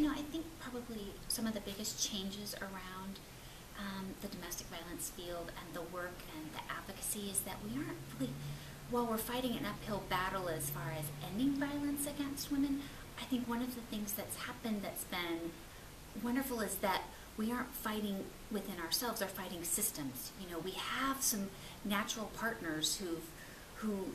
I think probably some of the biggest changes around the domestic violence field and the work and the advocacy is that we aren't really, while we're fighting an uphill battle as far as ending violence against women, I think one of the things that's happened that's been wonderful is that we aren't fighting within ourselves, or fighting systems. We have some natural partners who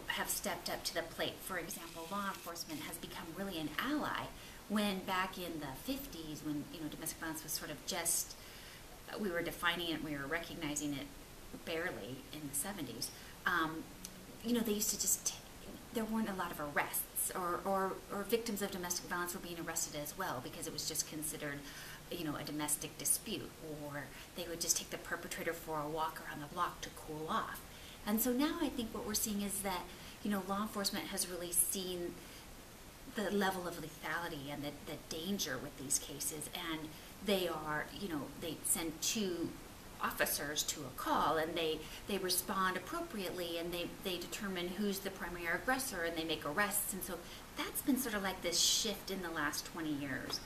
have stepped up to the plate. For example, law enforcement has become really an ally, when back in the 50s, when domestic violence was sort of just, we were defining it, we were recognizing it barely in the 70s. They used to just, there weren't a lot of arrests, or victims of domestic violence were being arrested as well, because it was just considered a domestic dispute, or they would just take the perpetrator for a walk around the block to cool off. And so now I think what we're seeing is that law enforcement has really seen the level of lethality and the danger with these cases, and they are, they send two officers to a call, and they respond appropriately, and they determine who's the primary aggressor, and they make arrests. And so that's been sort of like this shift in the last 20 years.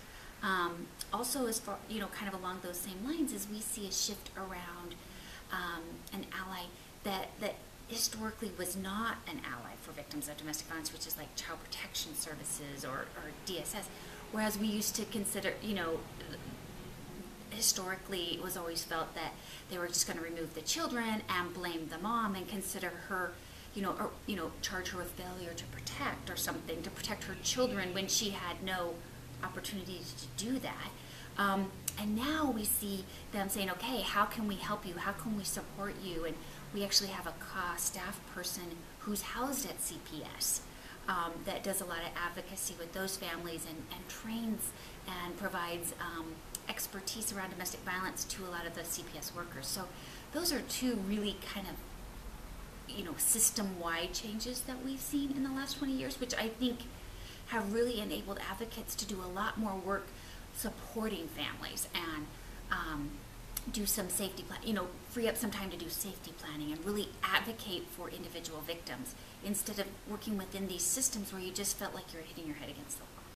Also, as far, kind of along those same lines, is we see a shift around an ally that historically was not an ally for victims of domestic violence, which is like child protection services or DSS, whereas we used to consider, historically it was always felt that they were just going to remove the children and blame the mom and consider her, charge her with failure to protect or something, to protect her children, when she had no opportunity to do that. And now we see them saying, okay, how can we help you? How can we support you? And we actually have a staff person who's housed at CPS that does a lot of advocacy with those families, and trains and provides expertise around domestic violence to a lot of the CPS workers. So those are two really kind of, system-wide changes that we've seen in the last 20 years, which I think have really enabled advocates to do a lot more work supporting families and do some safety plan, free up some time to do safety planning and really advocate for individual victims, instead of working within these systems where you just felt like you're hitting your head against the wall.